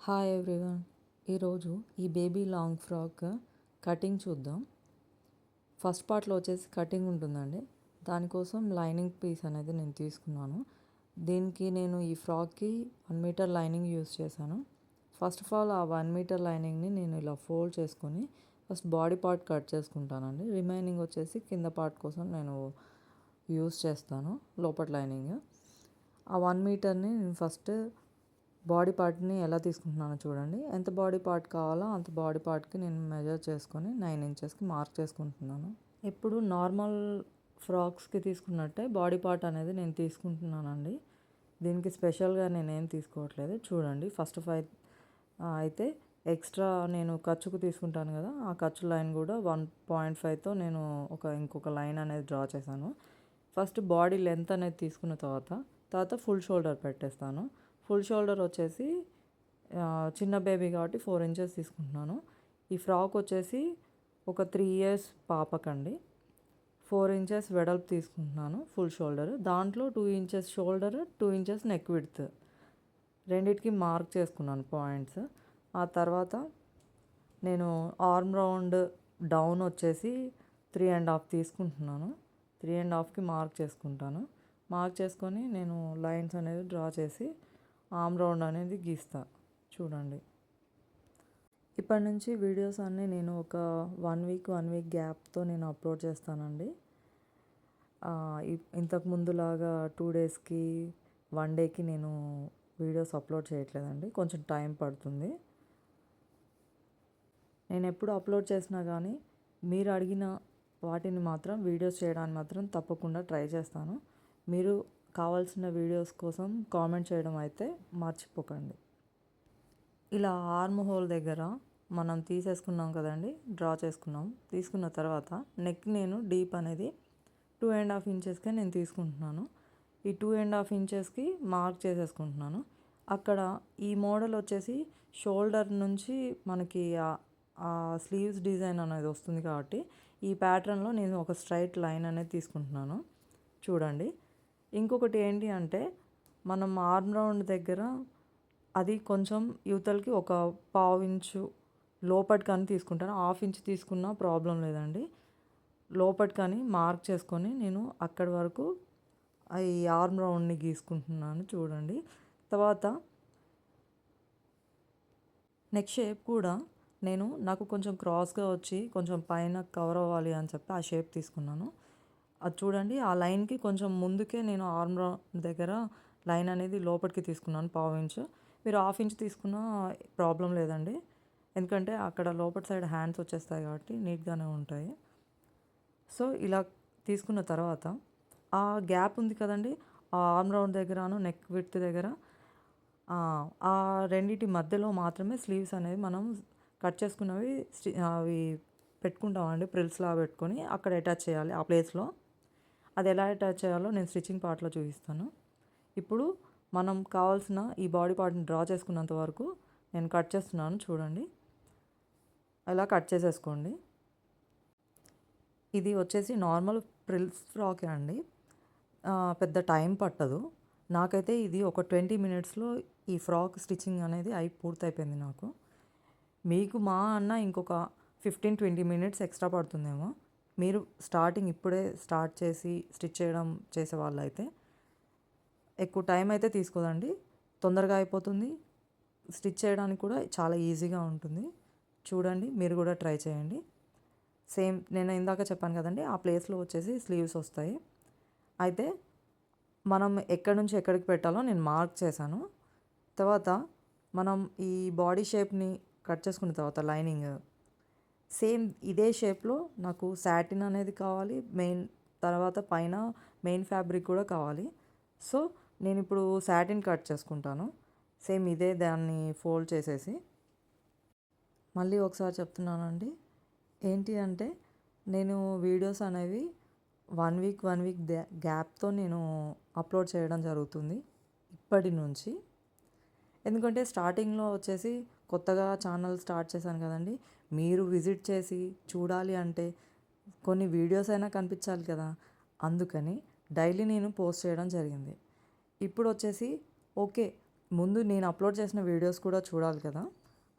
Hi everyone. ఈరోజు ఈ baby long frock cutting చూద్దాం. ఫస్ట్ పార్ట్లో వచ్చేసి కటింగ్ ఉంటుందండి. దానికోసం లైనింగ్ పీస్ అనేది నేను తీసుకున్నాను. దీనికి నేను ఈ ఫ్రాక్కి 1 మీటర్ లైనింగ్ యూస్ చేశాను. ఫస్ట్ ఆఫ్ ఆల్ ఆ 1 మీటర్ లైనింగ్ని నేను ఇలా ఫోల్డ్ చేసుకొని ఫస్ట్ బాడీ పార్ట్ కట్ చేసుకుంటానండి. రిమైనింగ్ వచ్చేసి కింద పార్ట్ కోసం నేను యూస్ చేస్తాను లోపల లైనింగ్. ఆ 1 మీటర్ని నేను ఫస్ట్ బాడీ పార్ట్ని ఎలా తీసుకుంటున్నానో చూడండి. ఎంత బాడీ పార్ట్ కావాలో అంత బాడీ పార్ట్కి నేను మెజర్ చేసుకొని 9 ఇంచెస్కి మార్క్ చేసుకుంటున్నాను. ఇప్పుడు నార్మల్ ఫ్రాక్స్కి తీసుకున్నట్టే బాడీ పార్ట్ అనేది నేను తీసుకుంటున్నానండి. దీనికి స్పెషల్గా నేనేం తీసుకోవట్లేదు. చూడండి, ఫస్ట్ ఆఫ్ అయితే ఎక్స్ట్రా నేను ఖర్చుకు తీసుకుంటాను కదా, ఆ ఖర్చు లైన్ కూడా 1.5తో నేను ఇంకొక లైన్ అనేది డ్రా చేశాను. ఫస్ట్ బాడీ లెంత్ అనేది తీసుకున్న తర్వాత ఫుల్ షోల్డర్ పెట్టేస్తాను. ఫుల్ షోల్డర్ వచ్చేసి చిన్న బేబీ కాబట్టి 4 ఇంచెస్ తీసుకుంటున్నాను. ఈ ఫ్రాక్ వచ్చేసి ఒక 3 ఇయర్స్ పాపకండి. 4 ఇంచెస్ వెడల్పు తీసుకుంటున్నాను ఫుల్ షోల్డర్. దాంట్లో 2 inches shoulder, 2 inches neck width రెండిటికి మార్క్ చేసుకున్నాను పాయింట్స్. ఆ తర్వాత నేను ఆర్మ్ రౌండ్ డౌన్ వచ్చేసి 3.5 తీసుకుంటున్నాను. 3.5కి మార్క్ చేసుకుంటాను. మార్క్ చేసుకొని నేను లైన్స్ అనేది డ్రా చేసి ఆర్మ్ రౌండ్ అనేది గీస్తా. చూడండి, ఇప్పటి నుంచి వీడియోస్ అన్నీ నేను ఒక 1 వీక్ గ్యాప్తో నేను అప్లోడ్ చేస్తానండి. ఇంతకు ముందులాగా 2 డేస్కి 1 డేకి నేను వీడియోస్ అప్లోడ్ చేయట్లేదండి. కొంచెం టైం పడుతుంది. నేను ఎప్పుడు అప్లోడ్ చేసినా కానీ మీరు అడిగిన వాటిని మాత్రం వీడియోస్ చేయడానికి మాత్రం తప్పకుండా ట్రై చేస్తాను. మీరు కావాల్సిన వీడియోస్ కోసం కామెంట్ చేయడం అయితే మర్చిపోకండి. ఇలా ఆర్మ్ హోల్ దగ్గర మనం తీసేసుకున్నాం కదండి, డ్రా చేసుకున్నాం. తీసుకున్న తర్వాత నెక్ నేను డీప్ అనేది 2.5 ఇంచెస్కే నేను తీసుకుంటున్నాను. ఈ 2.5 ఇంచెస్కి మార్క్ చేసేసుకుంటున్నాను. అక్కడ ఈ మోడల్ వచ్చేసి షోల్డర్ నుంచి మనకి ఆ స్లీవ్స్ డిజైన్ అనేది వస్తుంది కాబట్టి ఈ ప్యాటర్న్లో నేను ఒక స్ట్రైట్ లైన్ అనేది తీసుకుంటున్నాను. చూడండి, ఇంకొకటి ఏంటి అంటే మనం ఆర్మ్ రౌండ్ దగ్గర అది కొంచెం యువతలకి ఒక 1/2 ఇంచు లోపటికని తీసుకుంటాను. 1/2 ఇంచ్ తీసుకున్నా ప్రాబ్లం లేదండి. లోపటికని మార్క్ చేసుకొని నేను అక్కడి వరకు ఈ ఆర్మ్ రౌండ్ని గీసుకుంటున్నాను. చూడండి, తర్వాత నెక్ షేప్ కూడా నాకు కొంచెం క్రాస్గా వచ్చి కొంచెం పైన కవర్ అవ్వాలి అని చెప్పి ఆ షేప్ తీసుకున్నాను. అది చూడండి, ఆ లైన్కి కొంచెం ముందుకే నేను ఆర్మ్ రౌండ్ దగ్గర లైన్ అనేది లోపలికి తీసుకున్నాను 1/2 ఇంచు. మీరు 1/2 ఇంచ్ తీసుకున్నా ప్రాబ్లం లేదండి, ఎందుకంటే అక్కడ లోపల సైడ్ హ్యాండ్స్ వచ్చేస్తాయి కాబట్టి నీట్గానే ఉంటాయి. సో ఇలా తీసుకున్న తర్వాత ఆ గ్యాప్ ఉంది కదండి, ఆ ఆర్మ్ రౌండ్ దగ్గరను నెక్ విడ్త్ దగ్గర ఆ రెండింటి మధ్యలో మాత్రమే స్లీవ్స్ అనేవి మనం కట్ చేసుకున్నవి అవి పెట్టుకుంటామండి. ప్రిల్స్లా పెట్టుకొని అక్కడ అటాచ్ చేయాలి ఆ ప్లేస్లో. అది ఎలా అటాచ్ చేయాలో నేను స్టిచ్చింగ్ పార్ట్లో చూపిస్తాను. ఇప్పుడు మనం కావాల్సిన ఈ బాడీ పార్ట్ని డ్రా చేసుకున్నంత వరకు నేను కట్ చేస్తున్నాను. చూడండి, అలా కట్ చేసేసుకోండి. ఇది వచ్చేసి నార్మల్ ప్రిల్స్ ఫ్రాకే అండి. పెద్ద టైం పట్టదు. నాకైతే ఇది ఒక 20 మినిట్స్లో ఈ ఫ్రాక్ స్టిచ్చింగ్ అనేది పూర్తయిపోయింది నాకు. మీకు మా అన్న ఇంకొక 15-20 మినిట్స్ ఎక్స్ట్రా పడుతుందేమో. మీరు ఇప్పుడే స్టార్ట్ చేసి స్టిచ్ చేయడం చేసే వాళ్ళైతే ఎక్కువ టైం అయితే తీసుకోదండి, తొందరగా అయిపోతుంది. స్టిచ్ చేయడానికి కూడా చాలా ఈజీగా ఉంటుంది. చూడండి, మీరు కూడా ట్రై చేయండి. సేమ్ నేను ఇందాక చెప్పాను కదండి, ఆ ప్లేస్లో వచ్చేసి స్లీవ్స్ వస్తాయి. అయితే మనం ఎక్కడి నుంచి ఎక్కడికి పెట్టాలో నేను మార్క్ చేశాను. తర్వాత మనం ఈ బాడీ షేప్ని కట్ చేసుకున్న తర్వాత లైనింగ్ సేమ్ ఇదే షేప్లో నాకు సాటిన్ అనేది కావాలి. తర్వాత పైన మెయిన్ ఫ్యాబ్రిక్ కూడా కావాలి. సో నేను ఇప్పుడు సాటిన్ కట్ చేసుకుంటాను. సేమ్ ఇదే దాన్ని ఫోల్డ్ చేసేసి మళ్ళీ ఒకసారి చెప్తున్నానండి. ఏంటి అంటే నేను వీడియోస్ అనేవి 1 వీక్ గ్యాప్తో నేను అప్లోడ్ చేయడం జరుగుతుంది ఇప్పటి నుంచి. ఎందుకంటే స్టార్టింగ్లో వచ్చేసి కొత్తగా ఛానల్ స్టార్ట్ చేశాను కదండి. మీరు విజిట్ చేసి చూడాలి అంటే కొన్ని వీడియోస్ అయినా కనిపించాలి కదా, అందుకని డైలీ నేను పోస్ట్ చేయడం జరిగింది. ఇప్పుడు వచ్చేసి ఓకే, ముందు నేను అప్లోడ్ చేసిన వీడియోస్ కూడా చూడాలి కదా,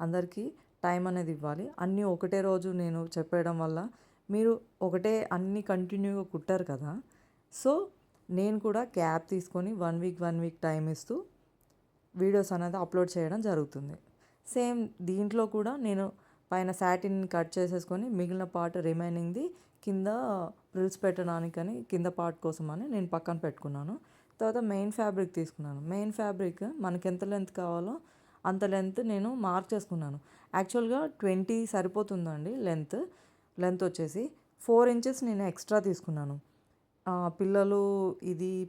అందరికీ టైం అనేది ఇవ్వాలి. అన్నీ ఒకటే రోజు నేను చెప్పేయడం వల్ల మీరు ఒకటే అన్నీ కంటిన్యూగా కుట్టారు కదా. సో నేను కూడా గ్యాప్ తీసుకొని 1 వీక్ టైం ఇస్తూ వీడియోస్ అనేది అప్లోడ్ చేయడం జరుగుతుంది. సేమ్ దీంట్లో కూడా నేను పైన సాటిన్ కట్ చేసేసుకొని మిగిలిన పార్ట్ రిమైనింగ్ది కింద ఫ్రిల్స్ పెట్టడానికని కింద పార్ట్ కోసం అని నేను పక్కన పెట్టుకున్నాను. తర్వాత మెయిన్ ఫ్యాబ్రిక్ తీసుకున్నాను. మెయిన్ ఫ్యాబ్రిక్ మనకి ఎంత లెంత్ కావాలో అంత లెంత్ నేను మార్క్ చేసుకున్నాను. యాక్చువల్గా 20 సరిపోతుందండి లెంత్ వచ్చేసి 4 ఇంచెస్ నేను ఎక్స్ట్రా తీసుకున్నాను.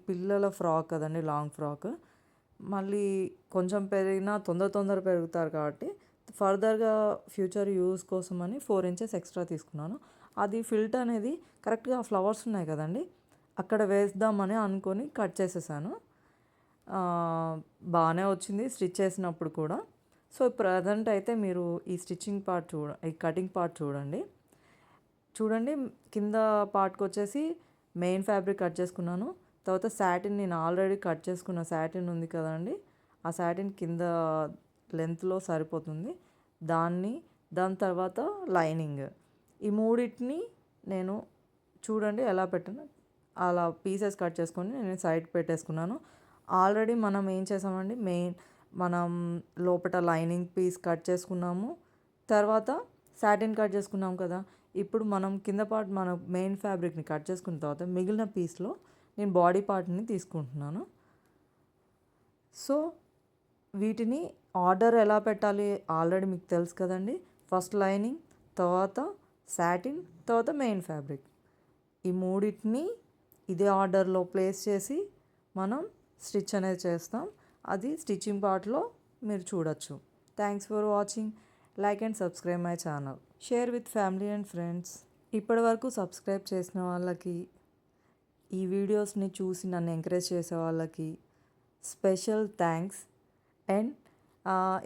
పిల్లల ఫ్రాక్ కదండి, లాంగ్ ఫ్రాక్. మళ్ళీ కొంచెం పెరిగినా తొందర పెరుగుతారు కాబట్టి ఫర్దర్గా ఫ్యూచర్ యూస్ కోసమని 4 ఇంచెస్ ఎక్స్ట్రా తీసుకున్నాను. అది ఫిల్ట్ అనేది కరెక్ట్గా ఫ్లవర్స్ ఉన్నాయి కదండి, అక్కడ వేద్దామని అనుకొని కట్ చేసేసాను. బాగానే వచ్చింది స్టిచ్ చేసినప్పుడు కూడా. సో ప్రజెంట్ అయితే మీరు ఈ కటింగ్ పార్ట్ చూడండి. కింద పార్ట్కి వచ్చేసి మెయిన్ ఫ్యాబ్రిక్ కట్ చేసుకున్నాను. తర్వాత సాటిన్ నేను ఆల్రెడీ కట్ చేసుకున్న సాటిన్ ఉంది కదండి, ఆ సాటిన్ కింద లెంత్లో సరిపోతుంది. దాని తర్వాత లైనింగ్, ఈ మూడింటిని నేను చూడండి ఎలా పెట్టాను. అలా పీసెస్ కట్ చేసుకొని నేను సైడ్ పెట్టేసుకున్నాను. ఆల్రెడీ మనం ఏం చేసామండి, మనం లోపల లైనింగ్ పీస్ కట్ చేసుకున్నాము, తర్వాత సాటిన్ కట్ చేసుకున్నాం కదా. ఇప్పుడు మనం కింద పార్ట్ మన మెయిన్ ఫ్యాబ్రిక్ని కట్ చేసుకున్న తర్వాత మిగిలిన పీస్లో నేను బాడీ పార్ట్ని తీసుకుంటున్నాను. సో వీటిని ఆర్డర్ ఎలా పెట్టాలి ఆల్రెడీ మీకు తెలుసు కదండి. ఫస్ట్ లైనింగ్, తర్వాత సాటిన్, తర్వాత మెయిన్ ఫ్యాబ్రిక్, ఈ మూడింటిని ఇదే ఆర్డర్లో ప్లేస్ చేసి మనం స్టిచ్ అనేది చేస్తాం. అది స్టిచ్చింగ్ పార్ట్లో మీరు చూడొచ్చు. Thanks for watching. Like and subscribe my channel. Share with family and friends. ఇప్పటివరకు సబ్స్క్రైబ్ చేసిన వాళ్ళకి, ఈ వీడియోస్ని చూసి నన్ను ఎంకరేజ్ చేసే వాళ్ళకి స్పెషల్ థ్యాంక్స్. అండ్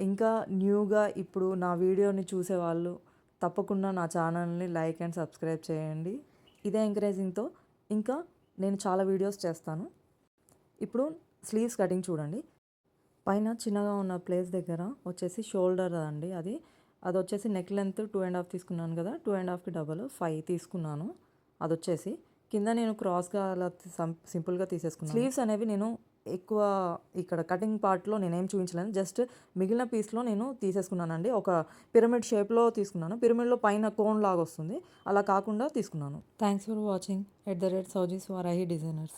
ఇంకా న్యూగా ఇప్పుడు నా వీడియోని చూసేవాళ్ళు తప్పకుండా నా ఛానల్ని లైక్ అండ్ సబ్స్క్రైబ్ చేయండి. ఇదే ఎంకరేజింగ్తో ఇంకా నేను చాలా వీడియోస్ చేస్తాను. ఇప్పుడు స్లీవ్స్ కటింగ్ చూడండి. పైన చిన్నగా ఉన్న ప్లేస్ దగ్గర వచ్చేసి షోల్డర్ అండి, అది వచ్చేసి నెక్ లెంత్ 2.5 తీసుకున్నాను కదా, 2.5కి డబల్ 5 తీసుకున్నాను. అది వచ్చేసి కింద నేను క్రాస్గా అలా సింపుల్గా తీసేసుకున్నాను. స్లీవ్స్ అనేవి నేను ఎక్కువ ఇక్కడ కటింగ్ పార్ట్లో నేనేం చూపించలేను, జస్ట్ మిగిలిన పీస్లో నేను తీసేసుకున్నానండి. ఒక పిరమిడ్ షేప్లో తీసుకున్నాను. పిరమిడ్లో పైన కోన్ లాగా వస్తుంది, అలా కాకుండా తీసుకున్నాను. Thanks for watching. @Saujis Varahi Designers.